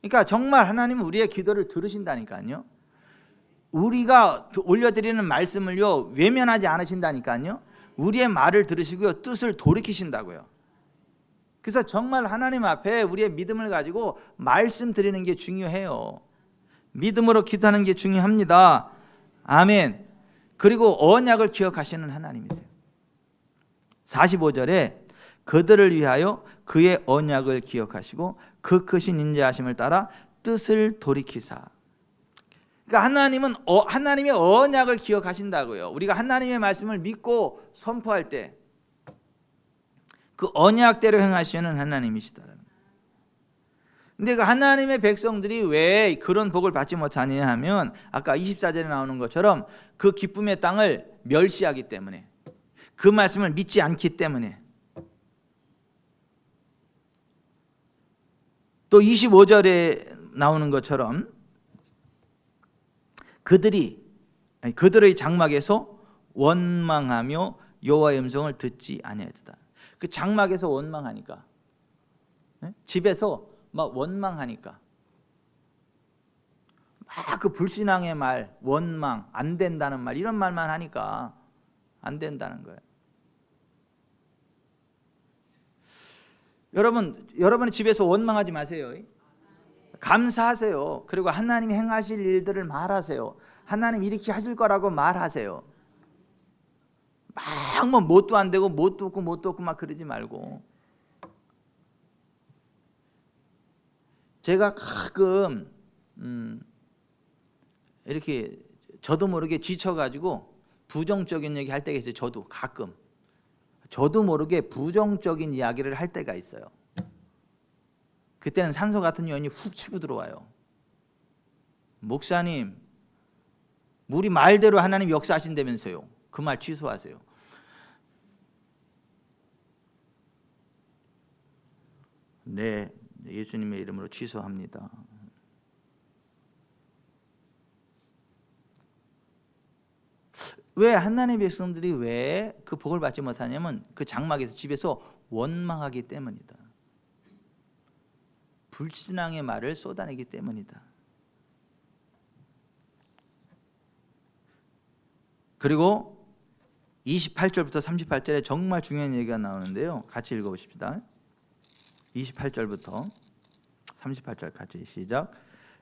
그러니까 정말 하나님은 우리의 기도를 들으신다니까요. 우리가 올려드리는 말씀을요 외면하지 않으신다니까요. 우리의 말을 들으시고요 뜻을 돌이키신다고요. 그래서 정말 하나님 앞에 우리의 믿음을 가지고 말씀드리는 게 중요해요. 믿음으로 기도하는 게 중요합니다. 아멘. 그리고 언약을 기억하시는 하나님이세요. 45절에 그들을 위하여 그의 언약을 기억하시고 그 크신 인자하심을 따라 뜻을 돌이키사. 그러니까 하나님은 하나님의 언약을 기억하신다고요. 우리가 하나님의 말씀을 믿고 선포할 때 그 언약대로 행하시는 하나님이시다. 근데 그 하나님의 백성들이 왜 그런 복을 받지 못하느냐 하면 아까 24절에 나오는 것처럼 그 기쁨의 땅을 멸시하기 때문에, 그 말씀을 믿지 않기 때문에. 또 25절에 나오는 것처럼 그들의 장막에서 원망하며 여호와의 음성을 듣지 아니하였다. 그 장막에서 원망하니까, 집에서 막 원망하니까, 막 그 불신앙의 말, 원망, 안 된다는 말, 이런 말만 하니까 안 된다는 거예요. 여러분은 집에서 원망하지 마세요. 감사하세요. 그리고 하나님이 행하실 일들을 말하세요. 하나님 이렇게 하실 거라고 말하세요. 막 뭐 뭣도 안 되고 뭣도 없고 막 그러지 말고. 제가 가끔 이렇게 저도 모르게 지쳐가지고 부정적인 얘기 할 때가 있어요. 저도 모르게 부정적인 이야기를 할 때가 있어요. 그때는 산소 같은 연이 훅 치고 들어와요. 목사님, 우리 말대로 하나님 역사하신다면서요. 그 말 취소하세요. 네, 예수님의 이름으로 취소합니다. 왜 하나님의 백성들이 왜 그 복을 받지 못하냐면 그 장막에서 집에서 원망하기 때문이다. 불신앙의 말을 쏟아내기 때문이다. 그리고 28절부터 38절에 정말 중요한 얘기가 나오는데요. 같이 읽어보십시다. 28절부터 38절 같이 시작.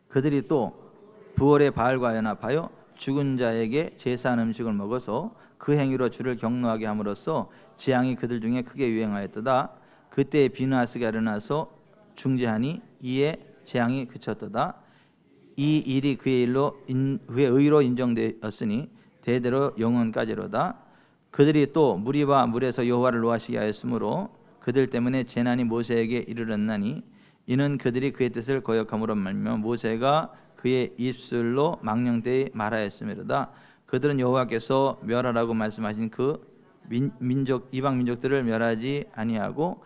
그들이 또 부월의 바알과 연합하여 죽은 자에게 제사한 음식을 먹어서 그 행위로 주를 경노하게 함으로써 재앙이 그들 중에 크게 유행하였도다. 그때 비누아스가 일어나서 중재하니 이에 재앙이 그쳤도다. 이 일이 그의 의로 인정되었으니 대대로 영원까지로다. 그들이 또 무리와 물에서 여호와를 노하시게 하였으므로 그들 때문에 재난이 모세에게 이르렀나니 이는 그들이 그의 뜻을 거역함으로 말미암아 모세가 그의 입술로 망령되이 말하였음이로다. 그들은 여호와께서 멸하라고 말씀하신 그 이방 민족들을 멸하지 아니하고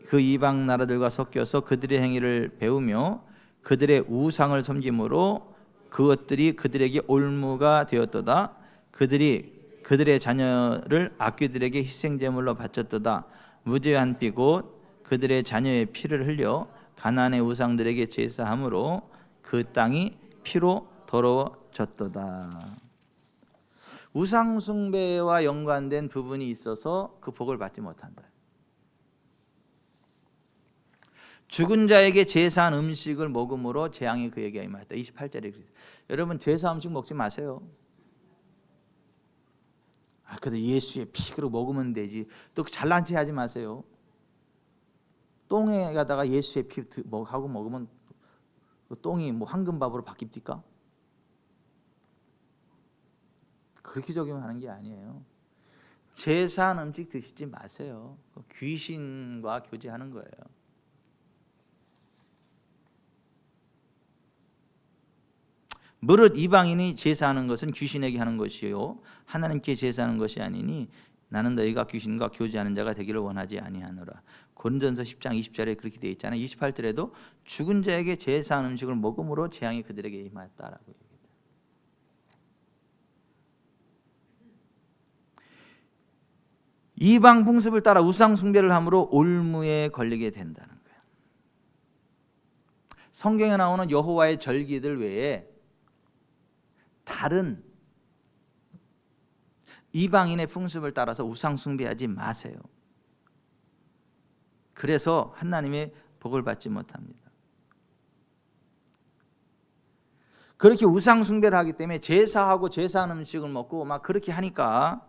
그 이방 나라들과 섞여서 그들의 행위를 배우며 그들의 우상을 섬김으로 그것들이 그들에게 올무가 되었도다. 그들이 그들의 자녀를 악귀들에게 희생제물로 바쳤도다. 무죄한 피 곧 그들의 자녀의 피를 흘려 가나안의 우상들에게 제사함으로 그 땅이 피로 더러워졌도다. 우상 숭배와 연관된 부분이 있어서 그 복을 받지 못한다. 죽은 자에게 제사한 음식을 먹음으로 재앙이 그에게 임하였다. 28절에 그랬어요. 여러분 제사 음식 먹지 마세요. 그래도 예수의 피로 먹으면 되지. 또 잘난 체 하지 마세요. 똥에 가다가 예수의 피 하고 먹으면 그 똥이 뭐 황금밥으로 바뀝니까? 그렇게 적용하는 게 아니에요. 제사한 음식 드시지 마세요. 귀신과 교제하는 거예요. 무릇 이방인이 제사하는 것은 귀신에게 하는 것이요 하나님께 제사하는 것이 아니니 나는 너희가 귀신과 교제하는 자가 되기를 원하지 아니하노라. 고린도전서 10장 20절에 그렇게 되어 있잖아요. 28절에도 죽은 자에게 제사한 음식을 먹음으로 재앙이 그들에게 임하였다라고 얘기합니다. 이방 풍습을 따라 우상 숭배를 함으로 올무에 걸리게 된다는 거예요. 성경에 나오는 여호와의 절기들 외에 다른 이방인의 풍습을 따라서 우상 숭배하지 마세요. 그래서 하나님의 복을 받지 못합니다. 그렇게 우상 숭배를 하기 때문에 제사하고 제사한 음식을 먹고 막 그렇게 하니까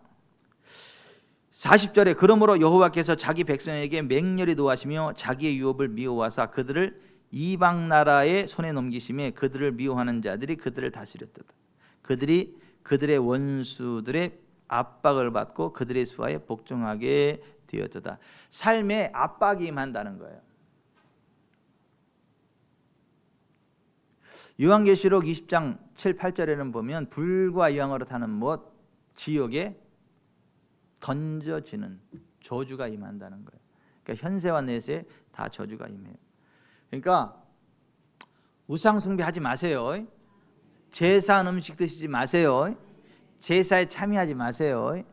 40절에 그러므로 여호와께서 자기 백성에게 맹렬히 노하시며 자기의 유업을 미워하사 그들을 이방 나라의 손에 넘기심에 그들을 미워하는 자들이 그들을 다스렸도다. 그들이 그들의 원수들의 압박을 받고 그들의 수하에 복종하게 되었도다. 삶에 압박이 임한다는 거예요. 요한계시록 20장 7, 8절에는 보면 불과 유황으로 타는 못 지옥에 던져지는 저주가 임한다는 거예요. 그러니까 현세와 내세 다 저주가 임해요. 그러니까 우상 숭배하지 마세요. 제사한 음식 드시지 마세요. 제사에 참여하지 마세요.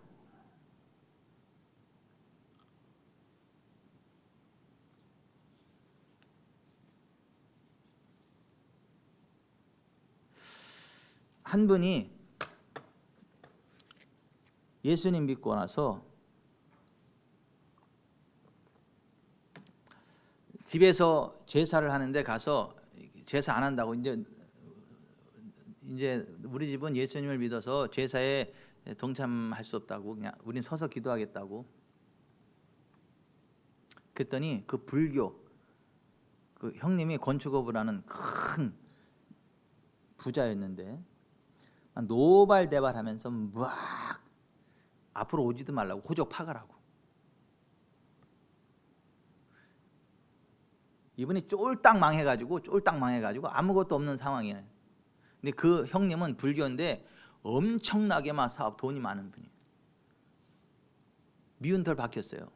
한 분이 예수님 믿고 나서 집에서 제사를 하는데 가서 제사 안 한다고 이제 우리 집은 예수님을 믿어서 제사에 동참할 수 없다고 그냥 우린 서서 기도하겠다고. 그랬더니 그 불교 그 형님이 건축업을 하는 큰 부자였는데 노발대발하면서 막 앞으로 오지도 말라고 호적 파가라고. 이분이 쫄딱 망해가지고 아무것도 없는 상황이에요. 근데 그 형님은 불교인데 엄청나게 막 사업 돈이 많은 분이에요. 미운 털 박혔어요.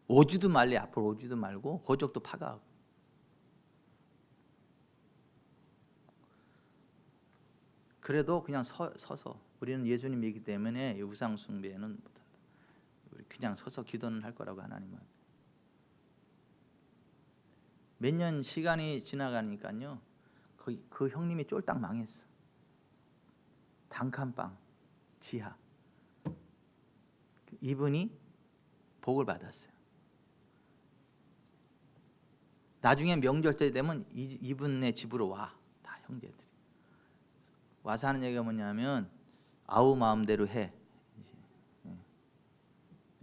오지도 말래. 앞으로 오지도 말고 호적도 파가하고. 그래도 그냥 서서 우리는 예수님 믿기 때문에 우상 숭배는 못한다. 우리 그냥 서서 기도는 할 거라고 하나님은. 몇 년 시간이 지나가니까요. 그 형님이 쫄딱 망했어. 단칸방 지하. 이분이 복을 받았어요. 나중에 명절 때 되면 이분네 집으로 와. 다 형제들이. 와서 하는 얘기가 뭐냐면 아우 마음대로 해.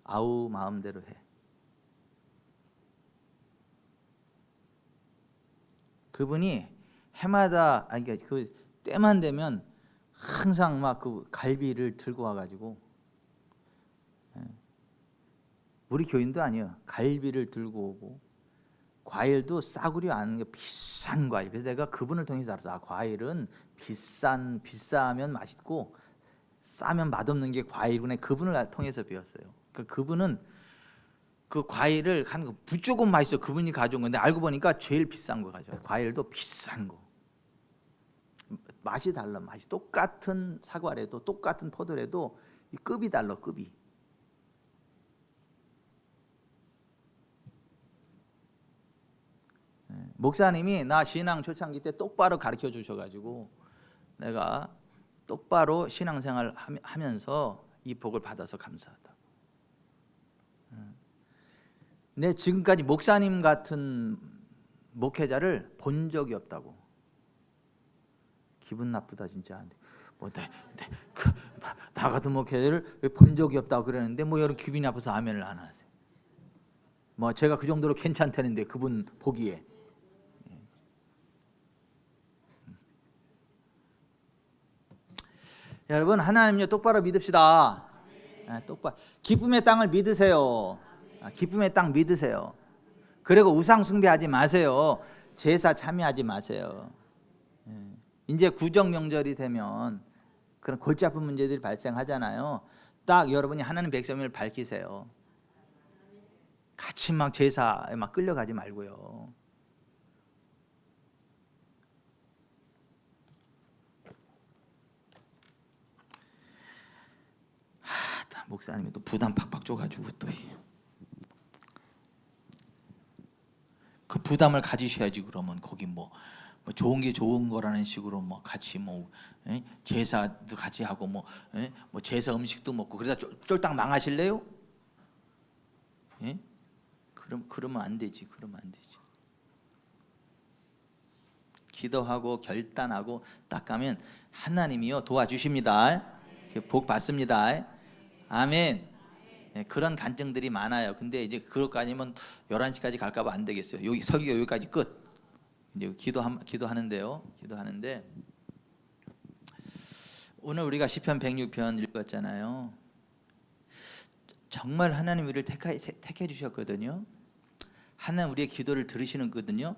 아우 마음대로 해. 그분이 해마다 그러니까 그 때만 되면 항상 막 그 갈비를 들고 와가지고, 우리 교인도 아니에요. 갈비를 들고 오고, 과일도 싸구려 아는 게 비싼 과일. 그래서 내가 그분을 통해서 알았어. 과일은 비싸면 맛있고 싸면 맛없는 게 과일이구나. 그분을 통해서 배웠어요. 그러니까 그분은 그 과일을 한 거 무조건 맛있어. 그분이 가져온 건데 알고 보니까 제일 비싼 거 가져와요. 과일도 비싼 거. 맛이 달라. 맛이 똑같은 사과래도 똑같은 포도래도 이 급이 달라. 급이. 목사님이 나 신앙 초창기 때 똑바로 가르쳐 주셔가지고 내가 똑바로 신앙생활 하면서 이 복을 받아서 감사하다. 내 지금까지 목사님 같은 목회자를 본 적이 없다고. 기분 나쁘다 진짜. 나 같은 목회자를 본 적이 없다고 그러는데 뭐 여러분 기분이 나빠서 아멘을 안 하세요. 뭐 제가 그 정도로 괜찮다는데 그분 보기에. 여러분 하나님요 똑바로 믿읍시다. 똑바로 기쁨의 땅을 믿으세요. 기쁨의 땅 믿으세요. 그리고 우상 숭배하지 마세요. 제사 참여하지 마세요. 이제 구정 명절이 되면 그런 골치 아픈 문제들이 발생하잖아요. 딱 여러분이 하나님 백성을 밝히세요. 같이 막 제사에 막 끌려가지 말고요. 목사님이 또 부담 팍팍 줘가지고 또 그 부담을 가지셔야지. 그러면 거기 뭐 좋은 게 좋은 거라는 식으로 뭐 같이 제사도 같이 하고 뭐 제사 음식도 먹고 그러다 쫄딱 망하실래요? 그러면 안 되지. 그러면 안 되지. 기도하고 결단하고 딱 가면 하나님이요 도와주십니다. 복 받습니다. 아멘. 그런 간증들이 많아요. 근데 이제 그것까지면 11시까지 갈까 봐 안 되겠어요. 여기 설교 여기까지 끝. 이제 기도하는데요. 기도하는데 오늘 우리가 시편 106편 읽었잖아요. 정말 하나님 우리를 택해 주셨거든요. 하나님 우리의 기도를 들으시는 거거든요.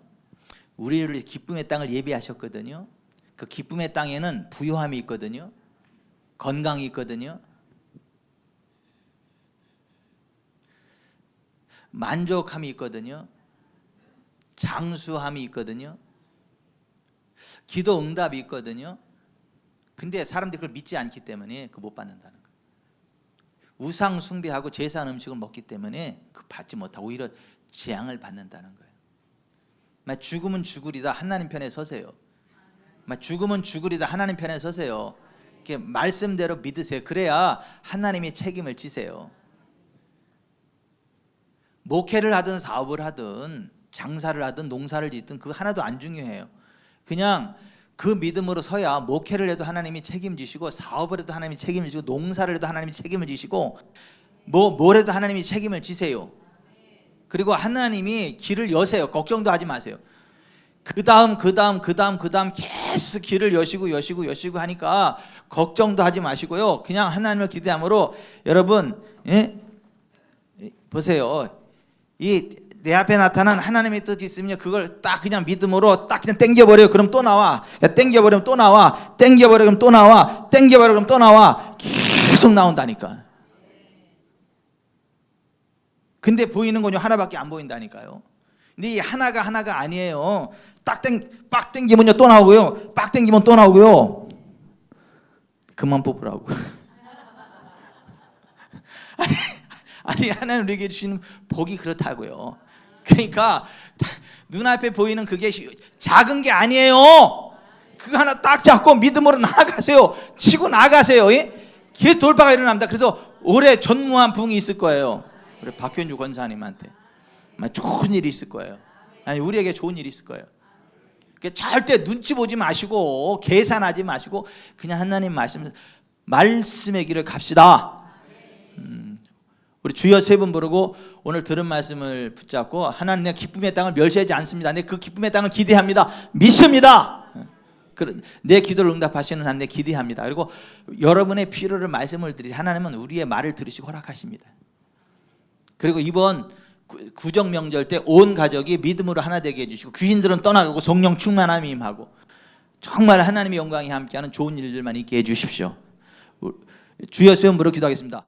우리를 기쁨의 땅을 예비하셨거든요. 그 기쁨의 땅에는 부요함이 있거든요. 건강이 있거든요. 만족함이 있거든요. 장수함이 있거든요. 기도 응답이 있거든요. 근데 사람들이 그걸 믿지 않기 때문에 그 못 받는다는 거예요. 우상 숭배하고 제사한 음식을 먹기 때문에 그 받지 못하고 오히려 재앙을 받는다는 거예요. 죽으면 죽으리다 하나님 편에 서세요. 죽으면 죽으리다 하나님 편에 서세요. 이렇게 말씀대로 믿으세요. 그래야 하나님이 책임을 지세요. 목회를 하든 사업을 하든 장사를 하든 농사를 짓든 그거 하나도 안 중요해요. 그냥 그 믿음으로 서야 목회를 해도 하나님이 책임지시고 사업을 해도 하나님이 책임을 지고 농사를 해도 하나님이 책임을 지시고 뭘 해도 하나님이 책임을 지세요. 그리고 하나님이 길을 여세요. 걱정도 하지 마세요. 그 다음 계속 길을 여시고 하니까 걱정도 하지 마시고요. 그냥 하나님을 기대함으로 여러분 보세요. 이 내 앞에 나타난 하나님의 뜻이 있으면 그걸 딱 그냥 믿음으로 딱 그냥 땡겨버려요. 그럼 또 나와. 땡겨버리면 또 나와. 땡겨버리면 또 나와. 땡겨버리면 또 나와. 계속 나온다니까. 근데 보이는 건요 하나밖에 안 보인다니까요. 근데 이 하나가 아니에요. 빡 땡기면요 또 나오고요. 빡 땡기면 또 나오고요. 그만 뽑으라고. 아니 하나님 우리에게 주시는 복이 그렇다고요. 그러니까 눈앞에 보이는 그게 작은 게 아니에요. 그거 하나 딱 잡고 믿음으로 나아가세요. 치고 나가세요. 계속 돌파가 일어납니다. 그래서 올해 전무한 부흥이 있을 거예요. 우리 박현주 권사님한테 좋은 일이 있을 거예요. 아니 우리에게 좋은 일이 있을 거예요. 절대 눈치 보지 마시고 계산하지 마시고 그냥 하나님 말씀의 길을 갑시다. 우리 주여 세 번 부르고 오늘 들은 말씀을 붙잡고 하나님 내 기쁨의 땅을 멸시하지 않습니다. 내 그 기쁨의 땅을 기대합니다. 믿습니다. 내 기도를 응답하시는 하나님 기대합니다. 그리고 여러분의 필요를 말씀을 드리지 하나님은 우리의 말을 들으시고 허락하십니다. 그리고 이번 구정 명절 때 온 가족이 믿음으로 하나 되게 해주시고 귀신들은 떠나가고 성령 충만함이 임하고 정말 하나님의 영광이 함께하는 좋은 일들만 있게 해주십시오. 주여 세 번 부르고 기도하겠습니다.